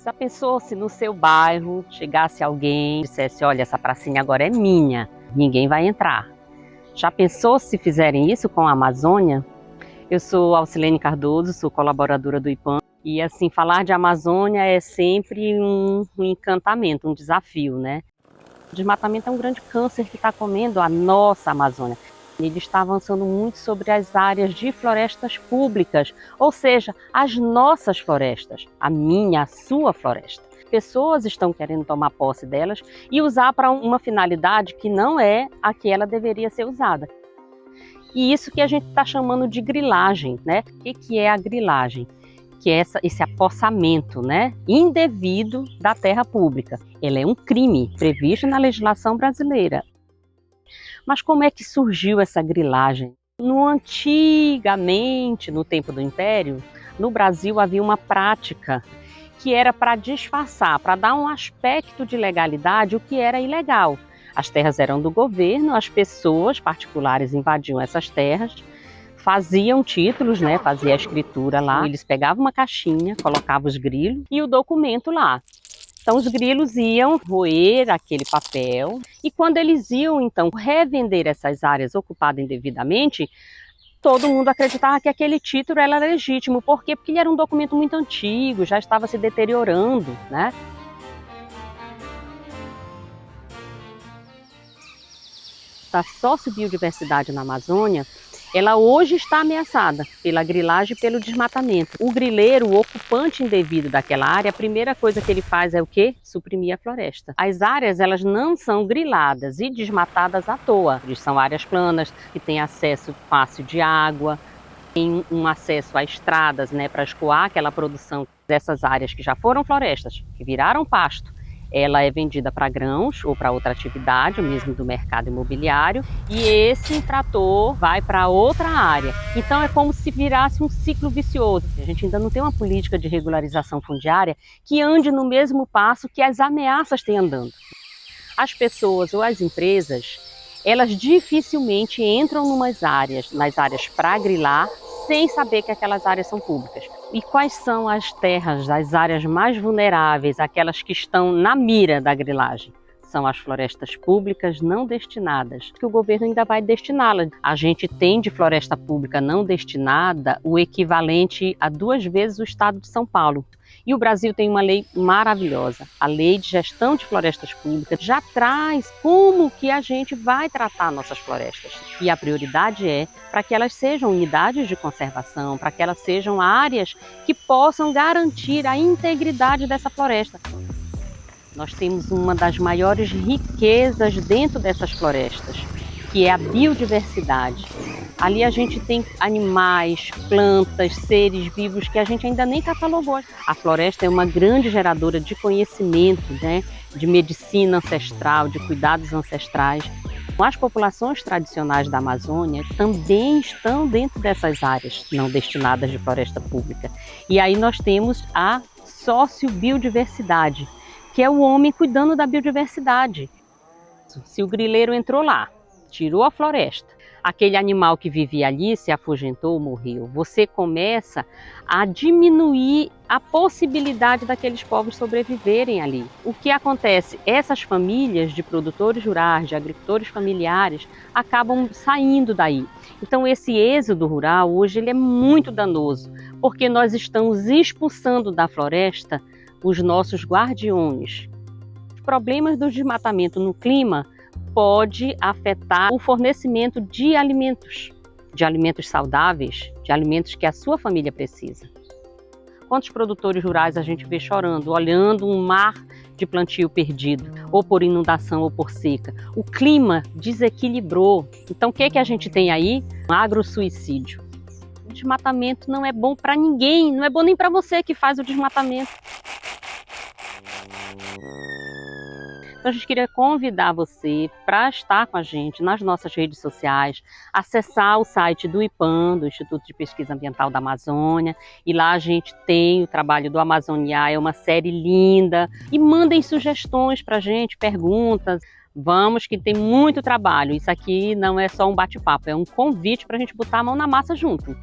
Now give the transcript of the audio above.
Já pensou se no seu bairro chegasse alguém e dissesse: olha, essa pracinha agora é minha, ninguém vai entrar? Já pensou se fizerem isso com a Amazônia? Eu sou Alcilene Cardoso, sou colaboradora do IPAM, e assim, falar de Amazônia é sempre um encantamento, um desafio, né? O desmatamento é um grande câncer que está comendo a nossa Amazônia. Ele está avançando muito sobre as áreas de florestas públicas, ou seja, as nossas florestas, a minha, a sua floresta. Pessoas estão querendo tomar posse delas e usar para uma finalidade que não é a que ela deveria ser usada. E isso que a gente está chamando de grilagem, né? O que é a grilagem? Que é esse apossamento, né, indevido da terra pública. Ele é um crime previsto na legislação brasileira. Mas como é que surgiu essa grilagem? Antigamente, no tempo do Império, no Brasil havia uma prática que era para disfarçar, para dar um aspecto de legalidade o que era ilegal. As terras eram do governo, as pessoas particulares invadiam essas terras, faziam títulos, né, fazia a escritura lá, eles pegavam uma caixinha, colocavam os grilos e o documento lá. Então os grilos iam roer aquele papel e quando eles iam então revender essas áreas ocupadas indevidamente, todo mundo acreditava que aquele título era legítimo. Por quê? Porque ele era um documento muito antigo, já estava se deteriorando, né? A sociobiodiversidade na Amazônia, ela hoje está ameaçada pela grilagem e pelo desmatamento. O grileiro, o ocupante indevido daquela área, a primeira coisa que ele faz é o quê? Suprimir a floresta. As áreas, elas não são griladas e desmatadas à toa. Eles são áreas planas, que têm acesso fácil de água, tem um acesso a estradas, né, para escoar aquela produção dessas áreas que já foram florestas, que viraram pasto. Ela é vendida para grãos ou para outra atividade, mesmo do mercado imobiliário, e esse trator vai para outra área. Então é como se virasse um ciclo vicioso. A gente ainda não tem uma política de regularização fundiária que ande no mesmo passo que as ameaças têm andando. As pessoas ou as empresas, elas dificilmente entram nas áreas para grilar, sem saber que aquelas áreas são públicas. E quais são as terras, as áreas mais vulneráveis, aquelas que estão na mira da grilagem? São as florestas públicas não destinadas, que o governo ainda vai destiná-las. A gente tem de floresta pública não destinada o equivalente a 2 vezes o estado de São Paulo. E o Brasil tem uma lei maravilhosa. A Lei de Gestão de Florestas Públicas já traz como que a gente vai tratar nossas florestas. E a prioridade é para que elas sejam unidades de conservação, para que elas sejam áreas que possam garantir a integridade dessa floresta. Nós temos uma das maiores riquezas dentro dessas florestas, que é a biodiversidade. Ali a gente tem animais, plantas, seres vivos que a gente ainda nem catalogou. A floresta é uma grande geradora de conhecimento, né? De medicina ancestral, de cuidados ancestrais. As populações tradicionais da Amazônia também estão dentro dessas áreas não destinadas de floresta pública. E aí nós temos a sociobiodiversidade, que é o homem cuidando da biodiversidade. Se o grileiro entrou lá, tirou a floresta, aquele animal que vivia ali se afugentou, morreu. Você começa a diminuir a possibilidade daqueles povos sobreviverem ali. O que acontece? Essas famílias de produtores rurais, de agricultores familiares, acabam saindo daí. Então esse êxodo rural hoje ele é muito danoso, porque nós estamos expulsando da floresta os nossos guardiões. Os problemas do desmatamento no clima pode afetar o fornecimento de alimentos saudáveis, de alimentos que a sua família precisa. Quantos produtores rurais a gente vê chorando, olhando um mar de plantio perdido, ou por inundação ou por seca? O clima desequilibrou. Então o que é que a gente tem aí? Um agrosuicídio. O desmatamento não é bom para ninguém, não é bom nem para você que faz o desmatamento. Então a gente queria convidar você para estar com a gente nas nossas redes sociais, acessar o site do IPAM, do Instituto de Pesquisa Ambiental da Amazônia, e lá a gente tem o trabalho do Amazoniar, é uma série linda, e mandem sugestões para a gente, perguntas. Vamos que tem muito trabalho, isso aqui não é só um bate-papo, é um convite para a gente botar a mão na massa junto.